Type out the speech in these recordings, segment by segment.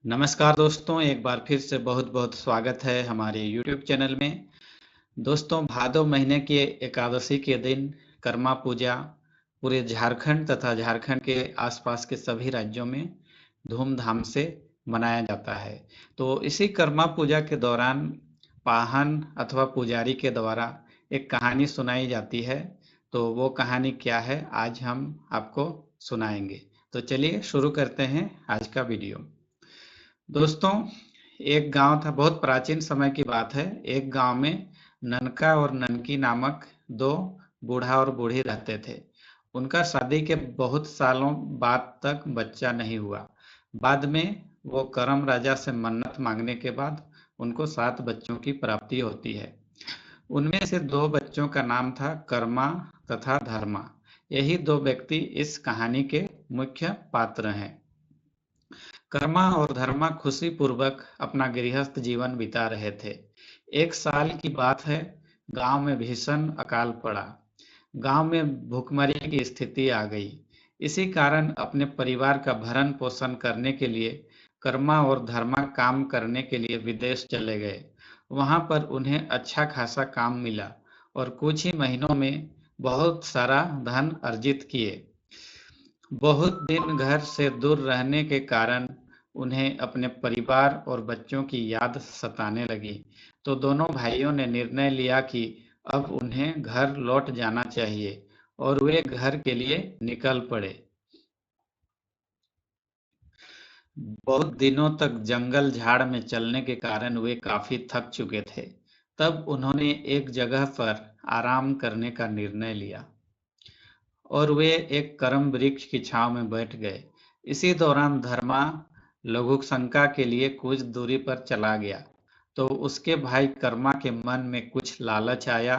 नमस्कार दोस्तों, एक बार फिर से बहुत-बहुत स्वागत है हमारे यूट्यूब चैनल में। दोस्तों, भादो महीने की एकादशी के दिन कर्मा पूजा पूरे झारखंड तथा झारखंड के आसपास के सभी राज्यों में धूमधाम से मनाया जाता है। तो इसी कर्मा पूजा के दौरान पाहन अथवा पुजारी के द्वारा एक कहानी सुनाई जाती है। तो वो कहानी क्या है, आज हम आपको सुनाएंगे। तो चलिए शुरू करते हैं आज का वीडियो। दोस्तों, एक गांव था, बहुत प्राचीन समय की बात है। एक गांव में ननका और ननकी नामक दो बूढ़ा और बूढ़ी रहते थे। उनका शादी के बहुत सालों बाद तक बच्चा नहीं हुआ। बाद में वो करम राजा से मन्नत मांगने के बाद उनको 7 बच्चों की प्राप्ति होती है। उनमें से 2 बच्चों का नाम था कर्मा तथा धर्मा। यही 2 व्यक्ति इस कहानी के मुख्य पात्र हैं। कर्मा और धर्मा खुशी पूर्वक अपना गृहस्थ जीवन बिता रहे थे। एक साल की बात है, गांव में भीषण अकाल पड़ा। गांव में भूखमरी की स्थिति आ गई। इसी कारण अपने परिवार का भरण पोषण करने के लिए कर्मा और धर्मा काम करने के लिए विदेश चले गए। वहां पर उन्हें अच्छा खासा काम मिला और कुछ ही महीनों में बहुत सारा धन अर्जित किए। बहुत दिन घर से दूर रहने के कारण उन्हें अपने परिवार और बच्चों की याद सताने लगी। तो दोनों भाइयों ने निर्णय लिया कि अब उन्हें घर लौट जाना चाहिए और वे घर के लिए निकल पड़े। बहुत दिनों तक जंगल झाड़ में चलने के कारण वे काफी थक चुके थे। तब उन्होंने एक जगह पर आराम करने का निर्णय लिया और वे एक करम वृक्ष की छांव में बैठ गए। इसी दौरान धर्मा लघु शंका के लिए कुछ दूरी पर चला गया। तो उसके भाई कर्मा के मन में कुछ लालच आया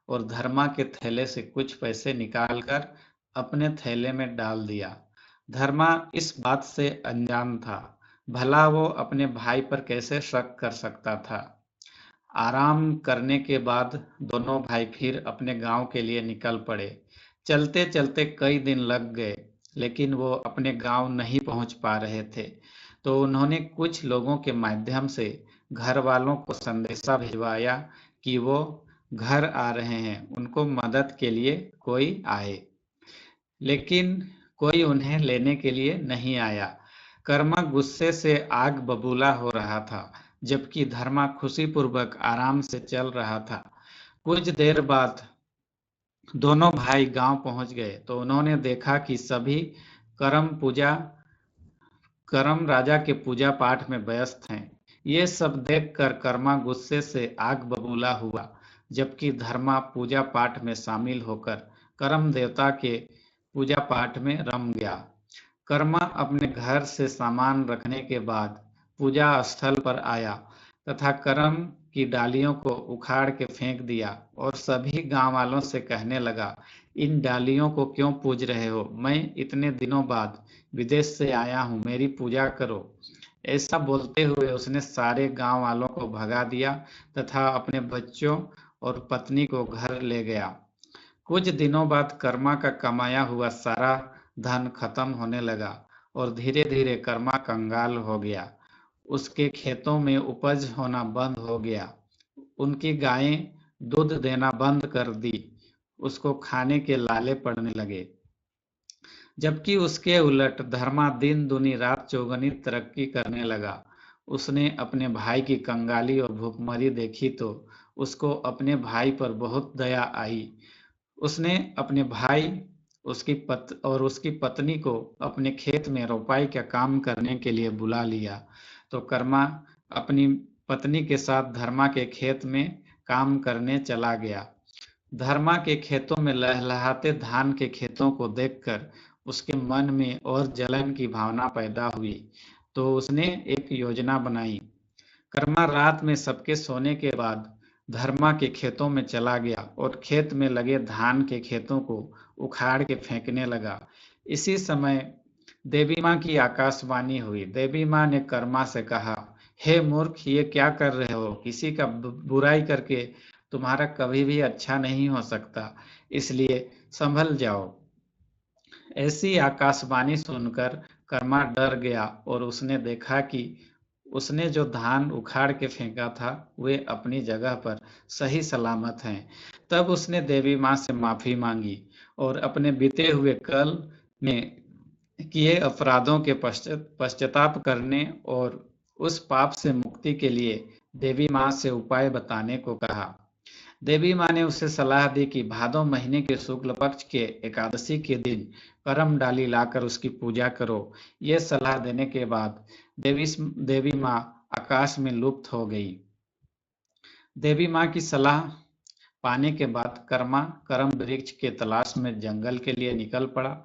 और धर्मा के थैले से कुछ पैसे निकालकर अपने थैले में डाल दिया। धर्मा इस बात से अनजान था, भला वो अपने भाई पर कैसे शक कर सकता था। आराम करने के बाद दोनों भाई फिर अपने गांव के लिए निकल पड़े। चलते चलते कई दिन लग गए, लेकिन वो अपने गांव नहीं पहुंच पा रहे थे। तो उन्होंने कुछ लोगों के माध्यम से घर वालों को संदेशा भिजवाया कि वो घर आ रहे हैं, उनको मदद के लिए कोई आए। लेकिन कोई उन्हें लेने के लिए नहीं आया। कर्मा गुस्से से आग बबूला हो रहा था, जबकि धर्मा खुशीपूर्वक आराम से चल रहा था। कुछ देर बाद दोनों भाई गांव पहुंच गए तो उन्होंने देखा कि सभी करम पूजा करम राजा के पूजा पाठ में व्यस्त हैं। ये सब देखकर कर्मा गुस्से से आग बबूला हुआ, जबकि धर्मा पूजा पाठ में शामिल होकर करम देवता के पूजा पाठ में रम गया। कर्मा अपने घर से सामान रखने के बाद पूजा स्थल पर आया तथा करम की डालियों को उखाड़ के फेंक दिया और सभी गांव वालों से कहने लगा, इन डालियों को क्यों पूज रहे हो? मैं इतने दिनों बाद विदेश से आया हूँ, मेरी पूजा करो। ऐसा बोलते हुए उसने सारे गांव वालों को भगा दिया तथा अपने बच्चों और पत्नी को घर ले गया। कुछ दिनों बाद कर्मा का कमाया हुआ सारा धन खत्म होने लगा और धीरे धीरे कर्मा कंगाल हो गया। उसके खेतों में उपज होना बंद हो गया। उनकी गायें दूध देना बंद कर दी। उसको खाने के लाले पड़ने लगे। जबकि उसके उलट धर्मा दिन दुनी रात चौगुनी तरक्की करने लगा। उसने अपने भाई की कंगाली और भूखमरी देखी तो उसको अपने भाई पर बहुत दया आई। उसने अपने भाई उसकी पत्नी को अपने खेत में रोपाई का काम करने के लिए बुला लिया। तो कर्मा अपनी पत्नी के साथ धर्मा के खेत में काम करने चला गया। धर्मा के खेतों में लहलहाते धान के खेतों को देखकर उसके मन में और जलन की भावना पैदा हुई। तो उसने एक योजना बनाई। कर्मा रात में सबके सोने के बाद धर्मा के खेतों में चला गया और खेत में लगे धान के खेतों को उखाड़ के फेंकने लगा। इसी समय देवी माँ की आकाशवाणी हुई। देवी माँ ने कर्मा से कहा, हे मूर्ख, ये क्या कर रहे हो? किसी का बुराई करके तुम्हारा कभी भी अच्छा नहीं हो सकता, इसलिए संभल जाओ। ऐसी आकाशवाणी सुनकर कर्मा डर गया और उसने देखा कि उसने जो धान उखाड़ के फेंका था वे अपनी जगह पर सही सलामत हैं। तब उसने देवी माँ से माफी मांगी और अपने बीते हुए कल में किए अपराधों के पश्चाताप करने और उस पाप से मुक्ति के लिए देवी माँ से उपाय बताने को कहा। देवी माँ ने उसे सलाह दी कि भादो महीने के शुक्ल पक्ष के एकादशी के दिन करम डाली लाकर उसकी पूजा करो। ये सलाह देने के बाद देवी माँ आकाश में लुप्त हो गई। देवी माँ की सलाह पाने के बाद कर्मा करम वृक्ष के तलाश में जंगल के लिए निकल पड़ा।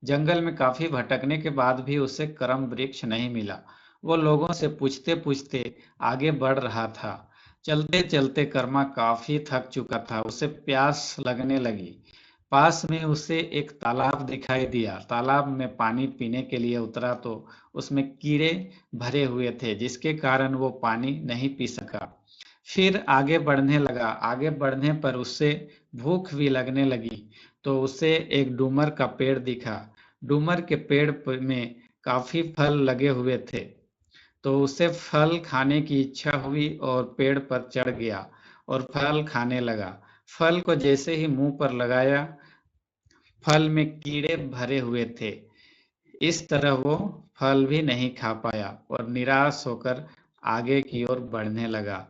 जंगल में काफी भटकने के बाद भी उसे करम वृक्ष नहीं मिला। वो लोगों से पूछते पूछते आगे बढ़ रहा था। चलते चलते कर्मा काफी थक चुका था, उसे प्यास लगने लगी। पास में उसे एक तालाब दिखाई दिया। तालाब में पानी पीने के लिए उतरा तो उसमें कीड़े भरे हुए थे, जिसके कारण वो पानी नहीं पी सका। फिर आगे बढ़ने लगा। आगे बढ़ने पर उसे भूख भी लगने लगी तो उसे एक डूमर का पेड़ दिखा। डूमर के पेड़ में काफी फल लगे हुए थे तो उसे फल खाने की इच्छा हुई और पेड़ पर चढ़ गया और फल खाने लगा। फल को जैसे ही मुंह पर लगाया, फल में कीड़े भरे हुए थे। इस तरह वो फल भी नहीं खा पाया और निराश होकर आगे की ओर बढ़ने लगा।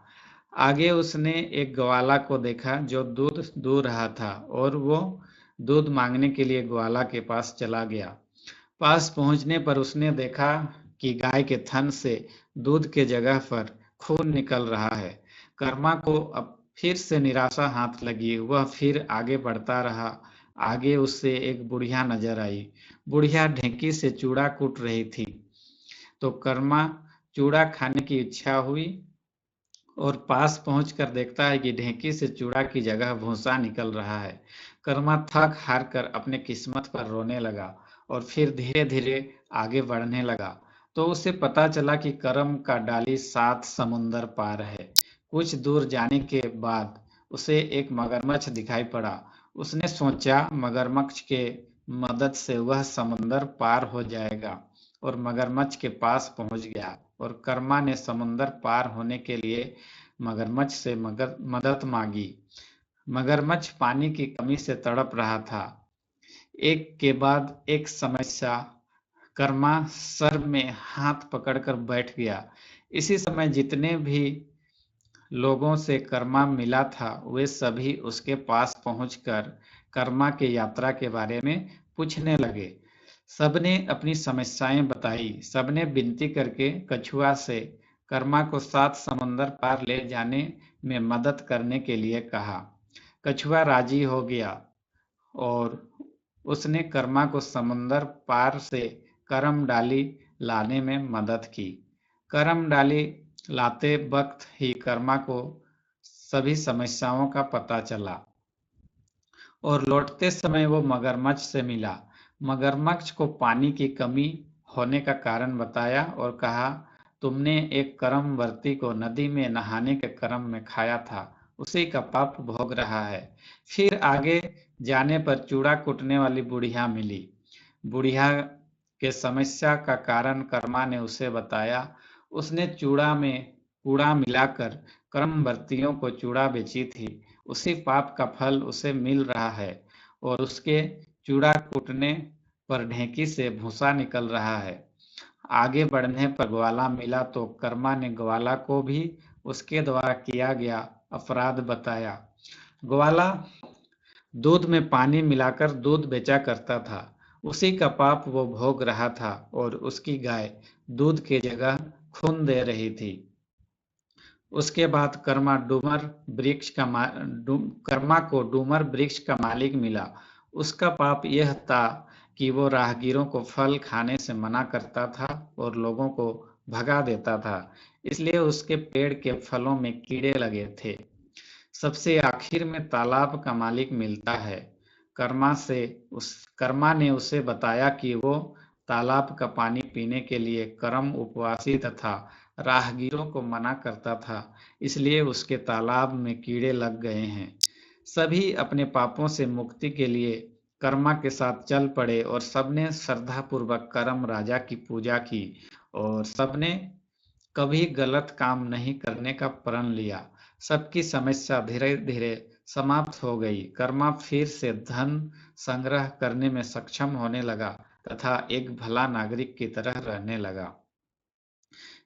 आगे उसने एक ग्वाला को देखा जो दूध दूह रहा था और वो दूध मांगने के लिए ग्वाला के पास चला गया। पास पहुंचने पर उसने देखा कि गाय के थन से दूध के जगह पर खून निकल रहा है। कर्मा को अब फिर से निराशा हाथ लगी। वह फिर आगे बढ़ता रहा। आगे उससे एक बुढ़िया नजर आई। बुढ़िया ढेंकी से चूड़ा कूट रही थी तो कर्मा चूड़ा खाने की इच्छा हुई और पास पहुंचकर देखता है कि ढेंकी से चूड़ा की जगह भूसा निकल रहा है। कर्मा थक हार कर अपने किस्मत पर रोने लगा और फिर धीरे धीरे आगे बढ़ने लगा तो उसे पता चला कि करम का डाली 7 समुंदर पार है। कुछ दूर जाने के बाद उसे एक मगरमच्छ दिखाई पड़ा। उसने सोचा मगरमच्छ के मदद से वह समुंदर पार हो जाएगा और मगरमच्छ के पास पहुंच गया और कर्मा ने समुंदर पार होने के लिए मगरमच्छ से मदद मांगी। मगरमच्छ पानी की कमी से तड़प रहा था। एक के बाद एक समस्या कर्मा सर में हाथ पकड़कर बैठ गया। इसी समय जितने भी लोगों से कर्मा मिला था वे सभी उसके पास पहुंचकर कर्मा के यात्रा के बारे में पूछने लगे। सबने अपनी समस्याएं बताई। सबने विनती करके कछुआ से कर्मा को 7 समंदर पार ले जाने में मदद करने के लिए कहा। कछुआ राजी हो गया और उसने कर्मा को समंदर पार से करम डाली लाने में मदद की। करम डाली लाते वक्त ही कर्मा को सभी समस्याओं का पता चला और लौटते समय वो मगरमच्छ से मिला। मगरमच्छ को पानी की कमी होने का कारण बताया और कहा, तुमने एक कर्मवर्ती को नदी में नहाने के क्रम में खाया था, उसी का पाप भोग रहा है। फिर आगे जाने पर चूड़ा कूटने वाली बुढ़िया मिली। बुढ़िया के समस्या का कारण कर्मा ने उसे बताया। उसने चूड़ा में कूड़ा मिलाकर कर्मवर्तियों को चूड़ा बेची थी। उसी पाप का फल उसे मिल रहा है और उसके चूड़ा कूटने पर ढेंकी से भूसा निकल रहा है। आगे बढ़ने पर ग्वाला मिला तो कर्मा ने ग्वाला को भी उसके द्वारा किया गया अपराध बताया। ग्वाला दूध में पानी मिलाकर दूध बेचा करता था। उसी का पाप वो भोग रहा था और उसकी गाय दूध की जगह खून दे रही थी। उसके बाद कर्मा को डूमर वृक्ष का मालिक मिला। उसका पाप यह था कि वो राहगीरों को फल खाने से मना करता था और लोगों को भगा देता था, इसलिए उसके पेड़ के फलों में कीड़े लगे थे। सबसे आखिर में तालाब का मालिक मिलता है। कर्मा ने उसे बताया कि वो तालाब का पानी पीने के लिए कर्म उपवासी तथा राहगीरों को मना करता था, इसलिए उसके तालाब में कीड़े लग गए हैं। सभी अपने पापों से मुक्ति के लिए कर्मा के साथ चल पड़े और सबने श्रद्धापूर्वक करम राजा की पूजा की और सबने कभी गलत काम नहीं करने का प्रण लिया। सबकी समस्या धीरे धीरे समाप्त हो गई। कर्मा फिर से धन संग्रह करने में सक्षम होने लगा तथा एक भला नागरिक की तरह रहने लगा।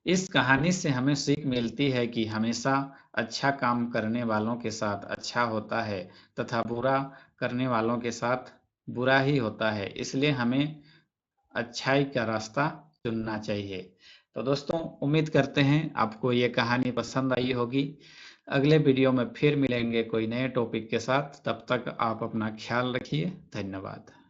इस कहानी से हमें सीख मिलती है कि हमेशा अच्छा काम करने वालों के साथ अच्छा होता है तथा बुरा करने वालों के साथ बुरा ही होता है। इसलिए हमें अच्छाई का रास्ता चुनना चाहिए। तो दोस्तों, उम्मीद करते हैं आपको ये कहानी पसंद आई होगी। अगले वीडियो में फिर मिलेंगे कोई नए टॉपिक के साथ। तब तक आप अपना ख्याल रखिए। धन्यवाद।